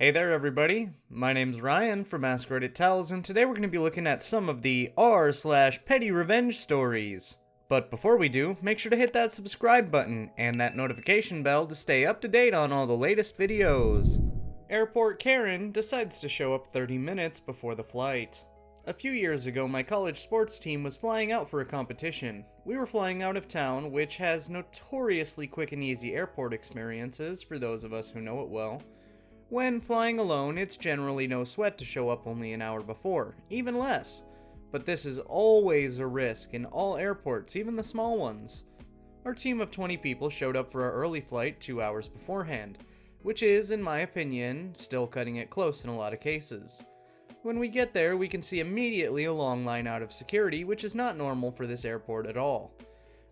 Hey there, everybody. My name's Ryan from Askreddit Tells, and today we're going to be looking at some of the r/PettyRevenge stories. But before we do, make sure to hit that subscribe button and that notification bell to stay up to date on all the latest videos. Airport Karen decides to show up 30 minutes before the flight. A few years ago, my college sports team was flying out for a competition. We were flying out of town, which has notoriously quick and easy airport experiences for those of us who know it well. When flying alone, it's generally no sweat to show up only an hour before, even less. But this is always a risk in all airports, even the small ones. Our team of 20 people showed up for our early flight 2 hours beforehand, which is, in my opinion, still cutting it close in a lot of cases. When we get there, we can see immediately a long line out of security, which is not normal for this airport at all.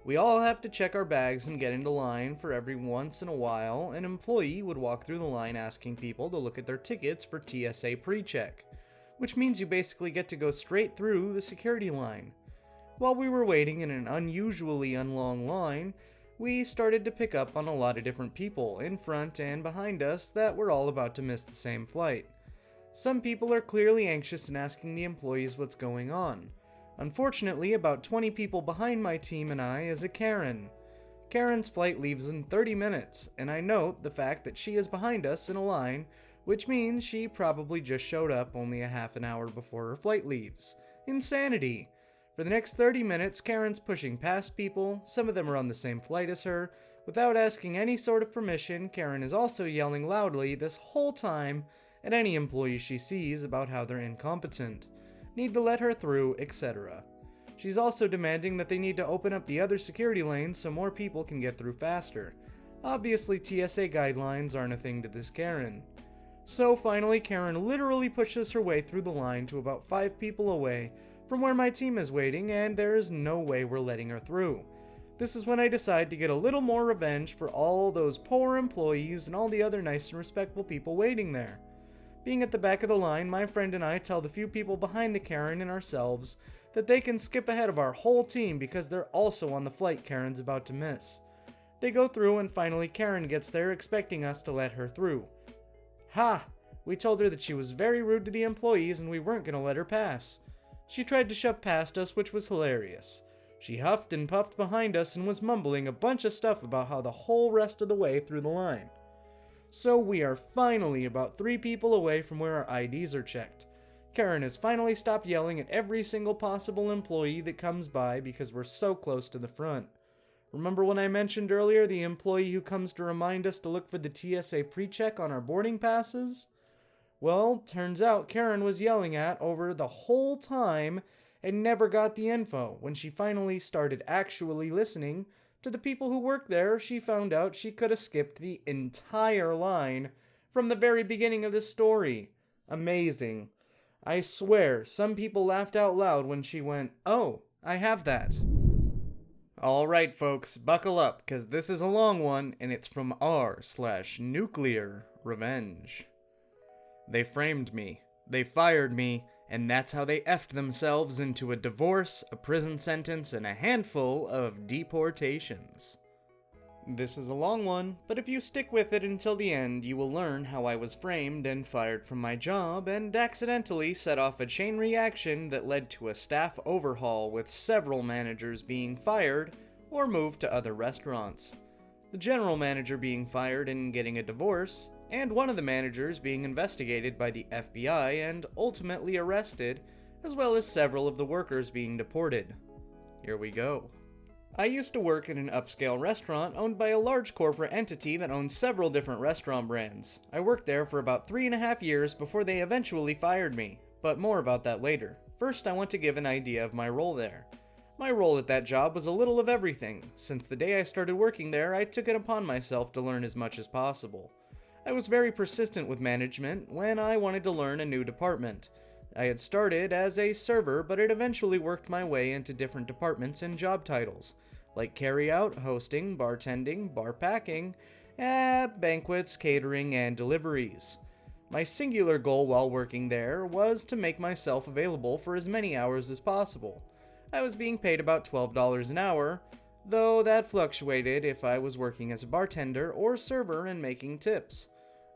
We all have to check our bags and get into line. For every once in a while, an employee would walk through the line asking people to look at their tickets for TSA pre-check, which means you basically get to go straight through the security line. While we were waiting in an unusually long line, we started to pick up on a lot of different people in front and behind us that were all about to miss the same flight. Some people are clearly anxious and asking the employees what's going on. Unfortunately, about 20 people behind my team and I is a Karen. Karen's flight leaves in 30 minutes, and I note the fact that she is behind us in a line, which means she probably just showed up only a half an hour before her flight leaves. Insanity! For the next 30 minutes, Karen's pushing past people, some of them are on the same flight as her. Without asking any sort of permission, Karen is also yelling loudly this whole time at any employee she sees about how they're incompetent, need to let her through, etc. She's also demanding that they need to open up the other security lanes so more people can get through faster. Obviously, TSA guidelines aren't a thing to this Karen. So finally, Karen literally pushes her way through the line to about 5 people away from where my team is waiting, and there is no way we're letting her through. This is when I decide to get a little more revenge for all those poor employees and all the other nice and respectful people waiting there. Being at the back of the line, my friend and I tell the few people behind the Karen and ourselves that they can skip ahead of our whole team because they're also on the flight Karen's about to miss. They go through, and finally Karen gets there expecting us to let her through. Ha! We told her that she was very rude to the employees and we weren't going to let her pass. She tried to shove past us, which was hilarious. She huffed and puffed behind us and was mumbling a bunch of stuff about how the whole rest of the way through the line. So we are finally about 3 people away from where our IDs are checked. Karen has finally stopped yelling at every single possible employee that comes by because we're so close to the front. Remember when I mentioned earlier the employee who comes to remind us to look for the TSA pre-check on our boarding passes? Well, turns out Karen was yelling at over the whole time and never got the info. When she finally started actually listening to the people who work there, she found out she could have skipped the entire line from the very beginning of the story. Amazing. I swear, some people laughed out loud when she went, "Oh, I have that." Alright folks, buckle up, cause this is a long one, and it's from r/nuclear revenge. They framed me, they fired me, and that's how they effed themselves into a divorce, a prison sentence, and a handful of deportations. This is a long one, but if you stick with it until the end, you will learn how I was framed and fired from my job, and accidentally set off a chain reaction that led to a staff overhaul with several managers being fired or moved to other restaurants. The general manager being fired and getting a divorce, and one of the managers being investigated by the FBI and ultimately arrested, as well as several of the workers being deported. Here we go. I used to work in an upscale restaurant owned by a large corporate entity that owns several different restaurant brands. I worked there for about 3.5 years before they eventually fired me, but more about that later. First, I want to give an idea of my role there. My role at that job was a little of everything. Since the day I started working there, I took it upon myself to learn as much as possible. I was very persistent with management when I wanted to learn a new department. I had started as a server, but it eventually worked my way into different departments and job titles, like carry-out, hosting, bartending, bar packing, banquets, catering, and deliveries. My singular goal while working there was to make myself available for as many hours as possible. I was being paid about $12 an hour, though that fluctuated if I was working as a bartender or server and making tips.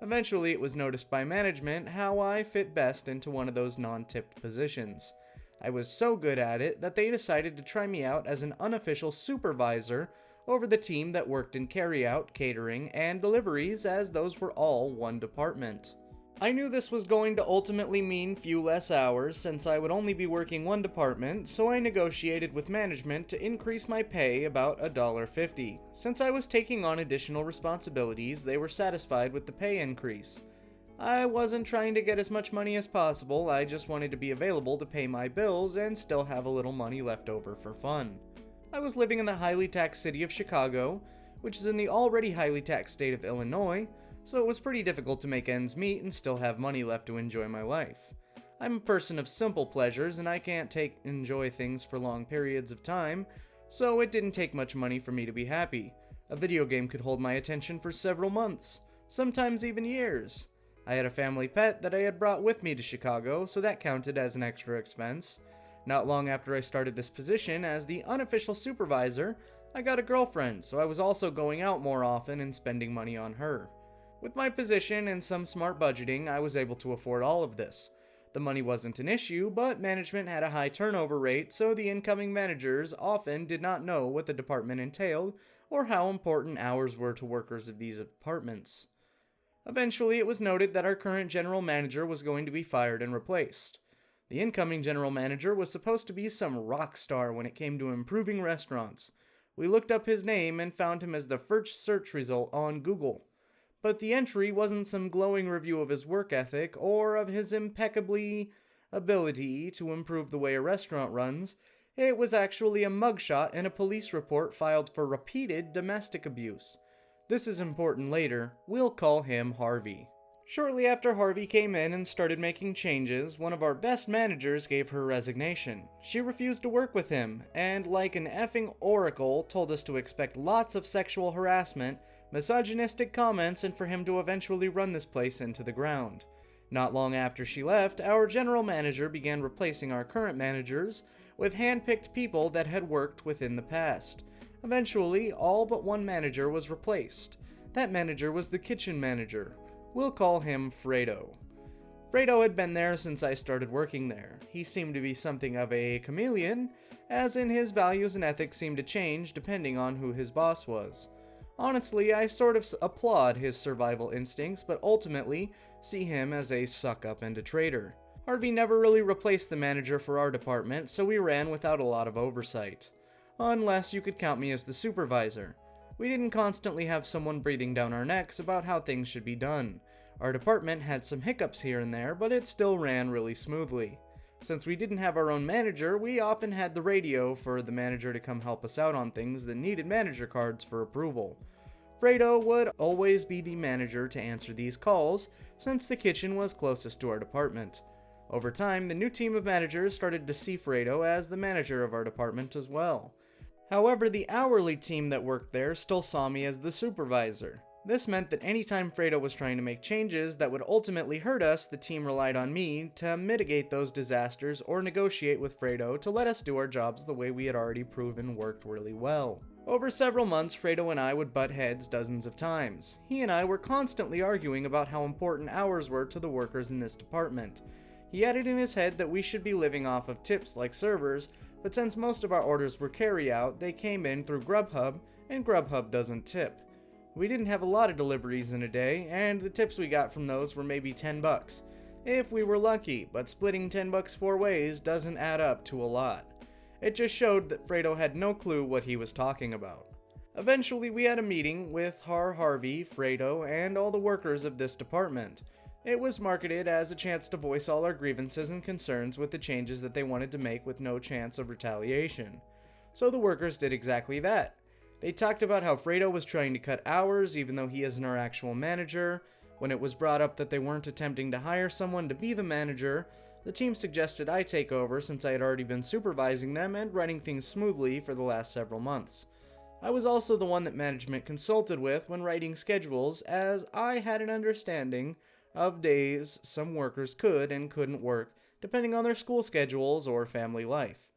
Eventually, it was noticed by management how I fit best into one of those non-tipped positions. I was so good at it that they decided to try me out as an unofficial supervisor over the team that worked in carry-out, catering, and deliveries, as those were all one department. I knew this was going to ultimately mean few less hours since I would only be working one department, so I negotiated with management to increase my pay about $1.50. Since I was taking on additional responsibilities, they were satisfied with the pay increase. I wasn't trying to get as much money as possible, I just wanted to be available to pay my bills and still have a little money left over for fun. I was living in the highly taxed city of Chicago, which is in the already highly taxed state of Illinois, so it was pretty difficult to make ends meet and still have money left to enjoy my life. I'm a person of simple pleasures and I can't enjoy things for long periods of time, so it didn't take much money for me to be happy. A video game could hold my attention for several months, sometimes even years. I had a family pet that I had brought with me to Chicago, so that counted as an extra expense. Not long after I started this position as the unofficial supervisor, I got a girlfriend, so I was also going out more often and spending money on her. With my position and some smart budgeting, I was able to afford all of this. The money wasn't an issue, but management had a high turnover rate, so the incoming managers often did not know what the department entailed or how important hours were to workers of these departments. Eventually, it was noted that our current general manager was going to be fired and replaced. The incoming general manager was supposed to be some rock star when it came to improving restaurants. We looked up his name and found him as the first search result on Google. But the entry wasn't some glowing review of his work ethic or of his impeccably ability to improve the way a restaurant runs. It was actually a mugshot and a police report filed for repeated domestic abuse. This is important later. We'll call him Harvey. Shortly after Harvey came in and started making changes, one of our best managers gave her resignation. She refused to work with him, and like an effing oracle, told us to expect lots of sexual harassment, misogynistic comments, and for him to eventually run this place into the ground. Not long after she left, our general manager began replacing our current managers with hand-picked people that had worked within the past. Eventually, all but one manager was replaced. That manager was the kitchen manager. We'll call him Fredo. Fredo had been there since I started working there. He seemed to be something of a chameleon, as in his values and ethics seemed to change depending on who his boss was. Honestly, I sort of applaud his survival instincts, but ultimately see him as a suck-up and a traitor. Harvey never really replaced the manager for our department, so we ran without a lot of oversight. Unless you could count me as the supervisor. We didn't constantly have someone breathing down our necks about how things should be done. Our department had some hiccups here and there, but it still ran really smoothly. Since we didn't have our own manager, we often had the radio for the manager to come help us out on things that needed manager cards for approval. Fredo would always be the manager to answer these calls, since the kitchen was closest to our department. Over time, the new team of managers started to see Fredo as the manager of our department as well. However, the hourly team that worked there still saw me as the supervisor. This meant that anytime Fredo was trying to make changes that would ultimately hurt us, the team relied on me to mitigate those disasters or negotiate with Fredo to let us do our jobs the way we had already proven worked really well. Over several months, Fredo and I would butt heads dozens of times. He and I were constantly arguing about how important hours were to the workers in this department. He had it in his head that we should be living off of tips like servers, but since most of our orders were carry-out, they came in through Grubhub, and Grubhub doesn't tip. We didn't have a lot of deliveries in a day, and the tips we got from those were maybe $10. If we were lucky, but splitting $10 4 ways doesn't add up to a lot. It just showed that Fredo had no clue what he was talking about. Eventually, we had a meeting with Harvey, Fredo, and all the workers of this department. It was marketed as a chance to voice all our grievances and concerns with the changes that they wanted to make with no chance of retaliation. So the workers did exactly that. They talked about how Fredo was trying to cut hours even though he isn't our actual manager. When it was brought up that they weren't attempting to hire someone to be the manager, the team suggested I take over since I had already been supervising them and running things smoothly for the last several months. I was also the one that management consulted with when writing schedules, as I had an understanding of days some workers could and couldn't work, depending on their school schedules or family life.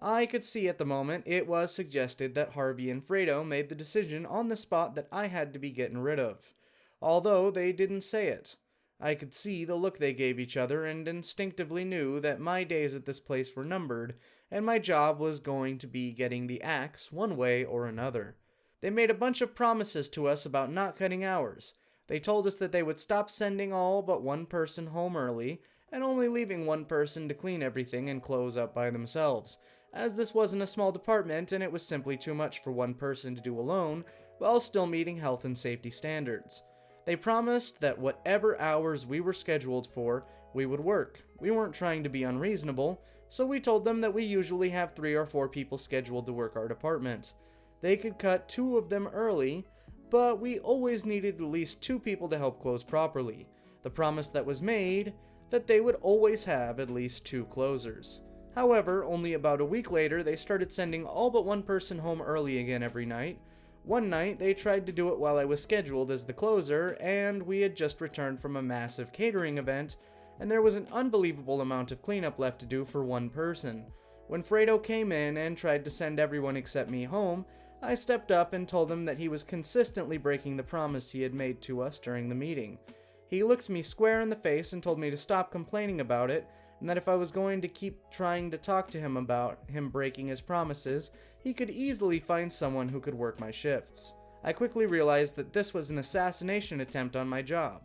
I could see at the moment it was suggested that Harvey and Fredo made the decision on the spot that I had to be getting rid of. although they didn't say it. I could see the look they gave each other and instinctively knew that my days at this place were numbered, and my job was going to be getting the axe one way or another. They made a bunch of promises to us about not cutting hours. They told us that they would stop sending all but one person home early, and only leaving one person to clean everything and close up by themselves, as this wasn't a small department and it was simply too much for one person to do alone, while still meeting health and safety standards. They promised that whatever hours we were scheduled for, we would work. We weren't trying to be unreasonable, so we told them that we usually have 3 or 4 people scheduled to work our department. They could cut 2 of them early, but we always needed at least 2 people to help close properly. The promise that was made, that they would always have at least 2 closers. However, only about a week later, they started sending all but one person home early again every night. One night, they tried to do it while I was scheduled as the closer, and we had just returned from a massive catering event, and there was an unbelievable amount of cleanup left to do for one person. When Fredo came in and tried to send everyone except me home, I stepped up and told him that he was consistently breaking the promise he had made to us during the meeting. He looked me square in the face and told me to stop complaining about it, and that if I was going to keep trying to talk to him about him breaking his promises, he could easily find someone who could work my shifts. I quickly realized that this was an assassination attempt on my job.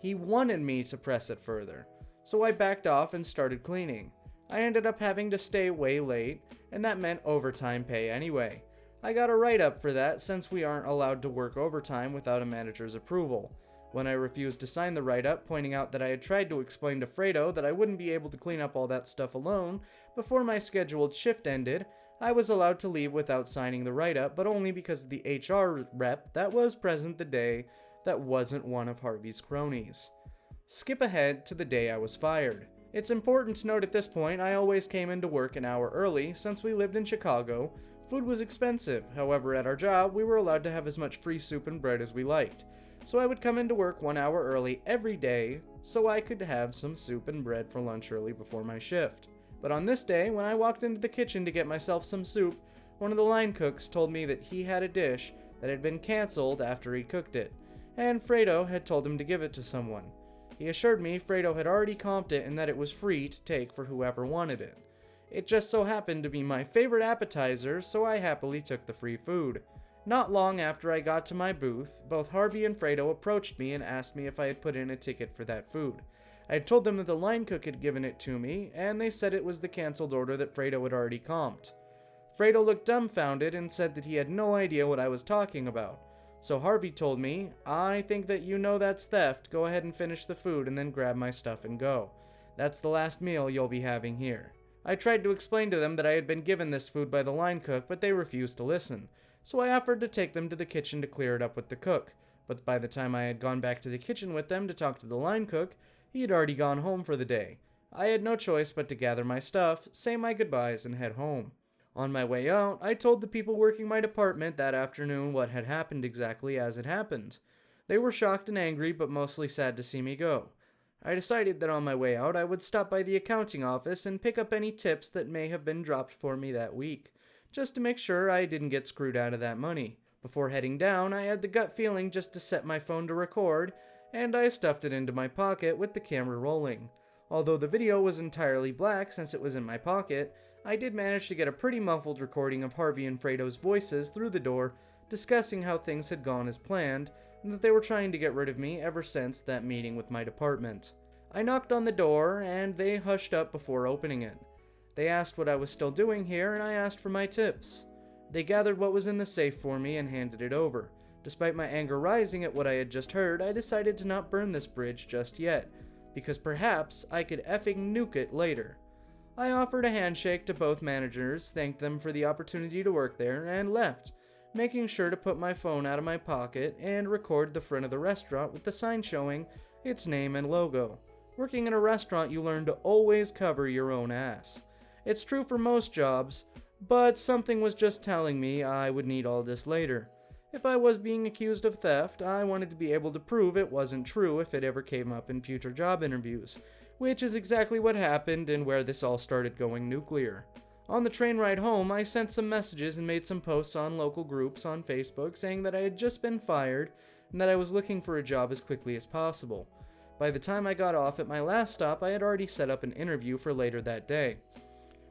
He wanted me to press it further, so I backed off and started cleaning. I ended up having to stay way late, and that meant overtime pay anyway. I got a write-up for that since we aren't allowed to work overtime without a manager's approval. When I refused to sign the write-up, pointing out that I had tried to explain to Fredo that I wouldn't be able to clean up all that stuff alone before my scheduled shift ended, I was allowed to leave without signing the write-up, but only because the HR rep that was present the day that wasn't one of Harvey's cronies. Skip ahead to the day I was fired. It's important to note at this point I always came into work an hour early since we lived in Chicago. Food was expensive, however at our job we were allowed to have as much free soup and bread as we liked. So I would come into work 1 hour early every day so I could have some soup and bread for lunch early before my shift. But on this day, when I walked into the kitchen to get myself some soup, one of the line cooks told me that he had a dish that had been canceled after he cooked it, and Fredo had told him to give it to someone. He assured me Fredo had already comped it and that it was free to take for whoever wanted it. It just so happened to be my favorite appetizer, so I happily took the free food. Not long after I got to my booth, both Harvey and Fredo approached me and asked me if I had put in a ticket for that food. I had told them that the line cook had given it to me, and they said it was the canceled order that Fredo had already comped. Fredo looked dumbfounded and said that he had no idea what I was talking about. So Harvey told me, "I think that you know that's theft, go ahead and finish the food and then grab my stuff and go. That's the last meal you'll be having here." I tried to explain to them that I had been given this food by the line cook, but they refused to listen. So I offered to take them to the kitchen to clear it up with the cook, but by the time I had gone back to the kitchen with them to talk to the line cook, he had already gone home for the day. I had no choice but to gather my stuff, say my goodbyes, and head home. On my way out, I told the people working my department that afternoon what had happened exactly as it happened. They were shocked and angry, but mostly sad to see me go. I decided that on my way out I would stop by the accounting office and pick up any tips that may have been dropped for me that week, just to make sure I didn't get screwed out of that money. Before heading down, I had the gut feeling just to set my phone to record, and I stuffed it into my pocket with the camera rolling. Although the video was entirely black since it was in my pocket, I did manage to get a pretty muffled recording of Harvey and Fredo's voices through the door, discussing how things had gone as planned, and that they were trying to get rid of me ever since that meeting with my department. I knocked on the door, and they hushed up before opening it. They asked what I was still doing here, and I asked for my tips. They gathered what was in the safe for me and handed it over. Despite my anger rising at what I had just heard, I decided to not burn this bridge just yet, because perhaps I could effing nuke it later. I offered a handshake to both managers, thanked them for the opportunity to work there, and left, making sure to put my phone out of my pocket and record the front of the restaurant with the sign showing its name and logo. Working in a restaurant, you learn to always cover your own ass. It's true for most jobs, but something was just telling me I would need all this later. If I was being accused of theft, I wanted to be able to prove it wasn't true if it ever came up in future job interviews, which is exactly what happened and where this all started going nuclear. On the train ride home, I sent some messages and made some posts on local groups on Facebook saying that I had just been fired and that I was looking for a job as quickly as possible. By the time I got off at my last stop, I had already set up an interview for later that day.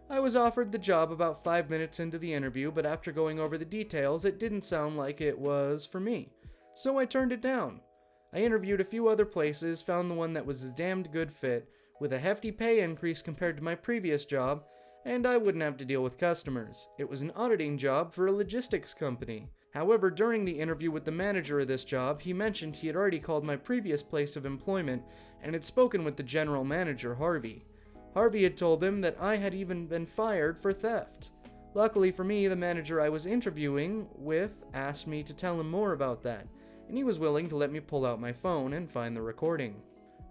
I was offered the job about 5 minutes into the interview, but after going over the details, it didn't sound like it was for me, so I turned it down. I interviewed a few other places, found the one that was a damned good fit, with a hefty pay increase compared to my previous job, and I wouldn't have to deal with customers. It was an auditing job for a logistics company. However, during the interview with the manager of this job, he mentioned he had already called my previous place of employment and had spoken with the general manager, Harvey. Harvey had told him that I had even been fired for theft. Luckily for me, the manager I was interviewing with asked me to tell him more about that, and he was willing to let me pull out my phone and find the recording.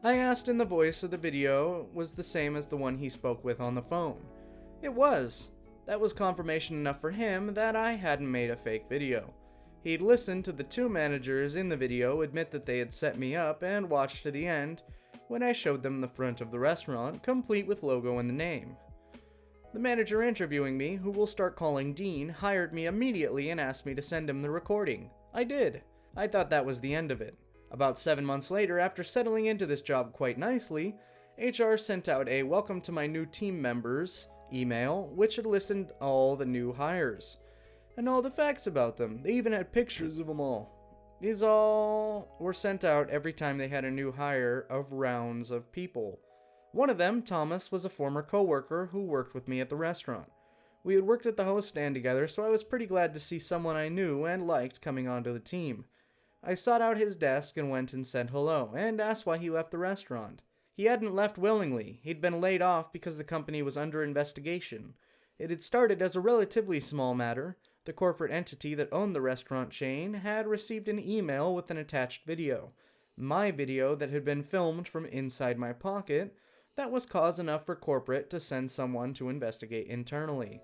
I asked and the voice of the video was the same as the one he spoke with on the phone. It was. That was confirmation enough for him that I hadn't made a fake video. He'd listened to the two managers in the video admit that they had set me up and watched to the end when I showed them the front of the restaurant, complete with logo and the name. The manager interviewing me, who we'll start calling Dean, hired me immediately and asked me to send him the recording. I did. I thought that was the end of it. About 7 months later, after settling into this job quite nicely, HR sent out a welcome to my new team members email, which had listed all the new hires and all the facts about them. They even had pictures of them all. These all were sent out every time they had a new hire of rounds of people. One of them, Thomas, was a former coworker who worked with me at the restaurant. We had worked at the host stand together, so I was pretty glad to see someone I knew and liked coming onto the team. I sought out his desk and went and said hello, and asked why he left the restaurant. He hadn't left willingly. He'd been laid off because the company was under investigation. It had started as a relatively small matter. The corporate entity that owned the restaurant chain had received an email with an attached video. My video that had been filmed from inside my pocket that was cause enough for corporate to send someone to investigate internally.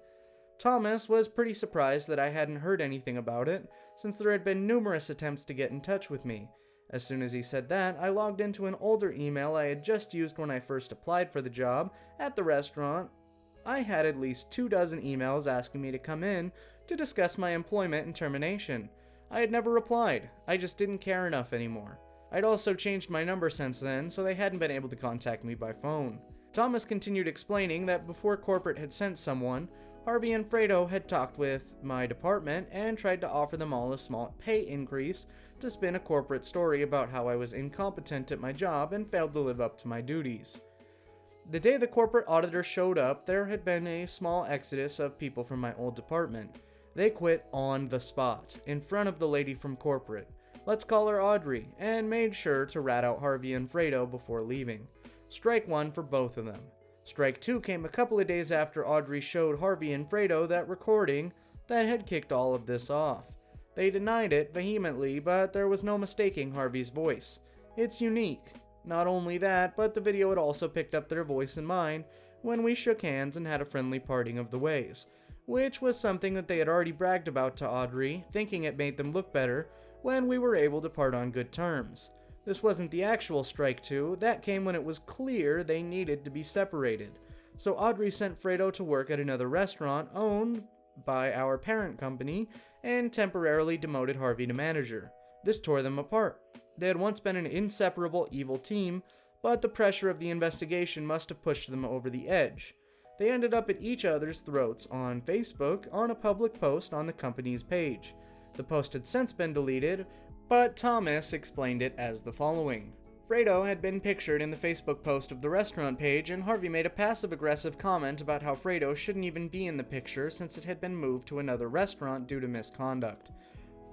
Thomas was pretty surprised that I hadn't heard anything about it, since there had been numerous attempts to get in touch with me. As soon as he said that, I logged into an older email I had just used when I first applied for the job at the restaurant. I had at least 24 emails asking me to come in to discuss my employment and termination. I had never replied. I just didn't care enough anymore. I'd also changed my number since then, so they hadn't been able to contact me by phone. Thomas continued explaining that before corporate had sent someone, Harvey and Fredo had talked with my department and tried to offer them all a small pay increase to spin a corporate story about how I was incompetent at my job and failed to live up to my duties. The day the corporate auditor showed up, there had been a small exodus of people from my old department. They quit on the spot, in front of the lady from corporate, let's call her Audrey, and made sure to rat out Harvey and Fredo before leaving. Strike one for both of them. Strike two came a couple of days after Audrey showed Harvey and Fredo that recording that had kicked all of this off. They denied it vehemently, but there was no mistaking Harvey's voice. It's unique. Not only that, but the video had also picked up their voice and mine when we shook hands and had a friendly parting of the ways, which was something that they had already bragged about to Audrey, thinking it made them look better when we were able to part on good terms. This wasn't the actual strike two, that came when it was clear they needed to be separated. So Audrey sent Fredo to work at another restaurant owned by our parent company and temporarily demoted Harvey to manager. This tore them apart. They had once been an inseparable evil team, but the pressure of the investigation must have pushed them over the edge. They ended up at each other's throats on Facebook on a public post on the company's page. The post had since been deleted, but Thomas explained it as the following. Fredo had been pictured in the Facebook post of the restaurant page, and Harvey made a passive-aggressive comment about how Fredo shouldn't even be in the picture since it had been moved to another restaurant due to misconduct.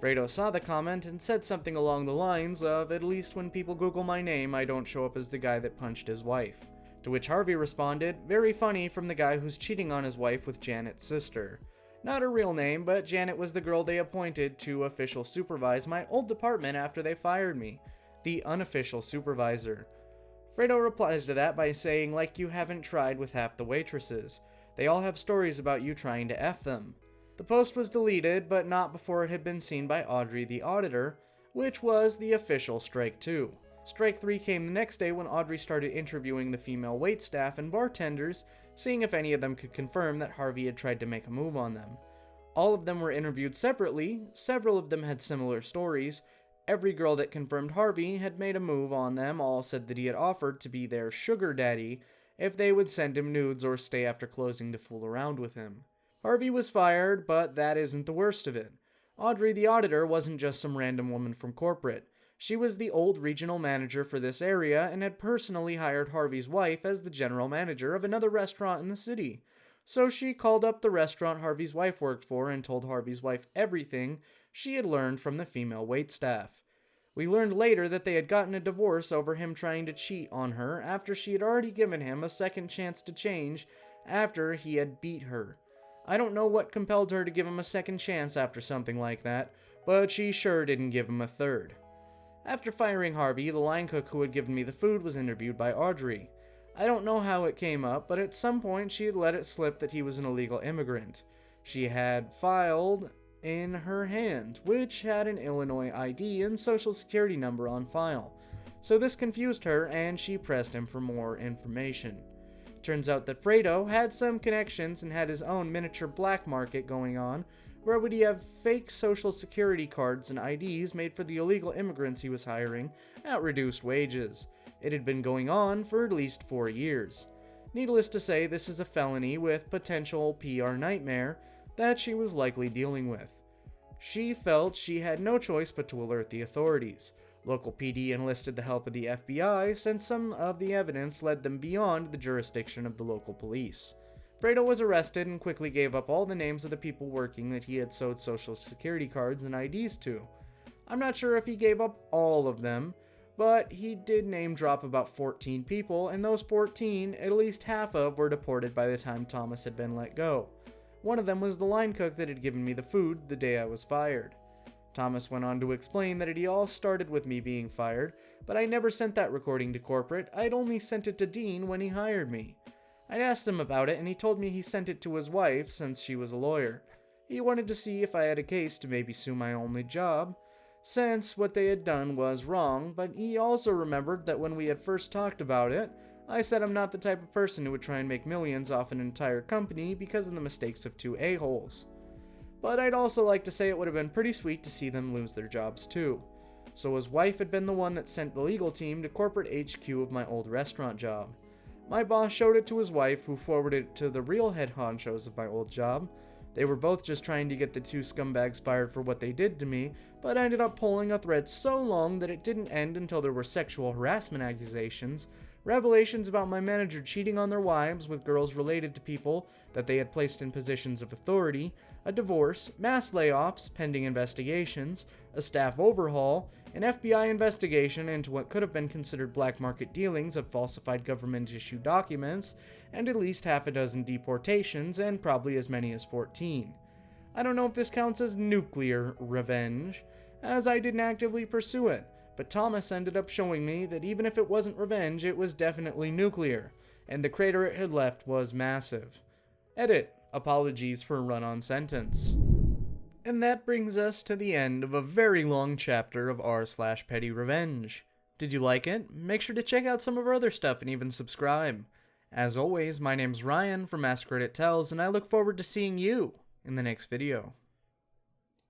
Fredo saw the comment and said something along the lines of, "At least when people Google my name, I don't show up as the guy that punched his wife." To which Harvey responded, "Very funny from the guy who's cheating on his wife with Janet's sister." Not her real name, but Janet was the girl they appointed to official supervise my old department after they fired me. The unofficial supervisor. Fredo replies to that by saying, "Like you haven't tried with half the waitresses. They all have stories about you trying to F them." The post was deleted, but not before it had been seen by Audrey the auditor, which was the official strike 2. Strike 3 came the next day when Audrey started interviewing the female waitstaff and bartenders, seeing if any of them could confirm that Harvey had tried to make a move on them. All of them were interviewed separately, several of them had similar stories, every girl that confirmed Harvey had made a move on them all said that he had offered to be their sugar daddy if they would send him nudes or stay after closing to fool around with him. Harvey was fired, but that isn't the worst of it. Audrey the auditor wasn't just some random woman from corporate. She was the old regional manager for this area and had personally hired Harvey's wife as the general manager of another restaurant in the city. So she called up the restaurant Harvey's wife worked for and told Harvey's wife everything she had learned from the female waitstaff. We learned later that they had gotten a divorce over him trying to cheat on her after she had already given him a second chance to change after he had beat her. I don't know what compelled her to give him a second chance after something like that, but she sure didn't give him a third. After firing Harvey, the line cook who had given me the food was interviewed by Audrey. I don't know how it came up, but at some point she had let it slip that he was an illegal immigrant. She had filed in her hand, which had an Illinois ID and social security number on file. So this confused her, and she pressed him for more information. Turns out that Fredo had some connections and had his own miniature black market going on, where would he have fake social security cards and IDs made for the illegal immigrants he was hiring at reduced wages. It had been going on for at least 4 years. Needless to say, this is a felony with potential PR nightmare that she was likely dealing with. She felt she had no choice but to alert the authorities. Local PD enlisted the help of the FBI since some of the evidence led them beyond the jurisdiction of the local police. Fredo was arrested and quickly gave up all the names of the people working that he had sold social security cards and IDs to. I'm not sure if he gave up all of them, but he did name drop about 14 people, and those 14, at least half of, were deported by the time Thomas had been let go. One of them was the line cook that had given me the food the day I was fired. Thomas went on to explain that it all started with me being fired, but I never sent that recording to corporate. I'd only sent it to Dean when he hired me. I'd asked him about it, and he told me he sent it to his wife since she was a lawyer. He wanted to see if I had a case to maybe sue my only job, since what they had done was wrong, but he also remembered that when we had first talked about it, I said I'm not the type of person who would try and make millions off an entire company because of the mistakes of 2 a-holes. But I'd also like to say it would have been pretty sweet to see them lose their jobs too. So his wife had been the one that sent the legal team to corporate HQ of my old restaurant job. My boss showed it to his wife, who forwarded it to the real head honchos of my old job. They were both just trying to get the 2 scumbags fired for what they did to me, but I ended up pulling a thread so long that it didn't end until there were sexual harassment accusations, revelations about my manager cheating on their wives with girls related to people that they had placed in positions of authority, a divorce, mass layoffs, pending investigations, a staff overhaul, an FBI investigation into what could have been considered black market dealings of falsified government-issued documents, and at least half a dozen deportations, and probably as many as 14. I don't know if this counts as nuclear revenge, as I didn't actively pursue it, but Thomas ended up showing me that even if it wasn't revenge, it was definitely nuclear, and the crater it had left was massive. Edit. Apologies for a run-on sentence. And that brings us to the end of a very long chapter of r/PettyRevenge. Did you like it? Make sure to check out some of our other stuff and even subscribe. As always, my name's Ryan from Askreddit Tells, and I look forward to seeing you in the next video.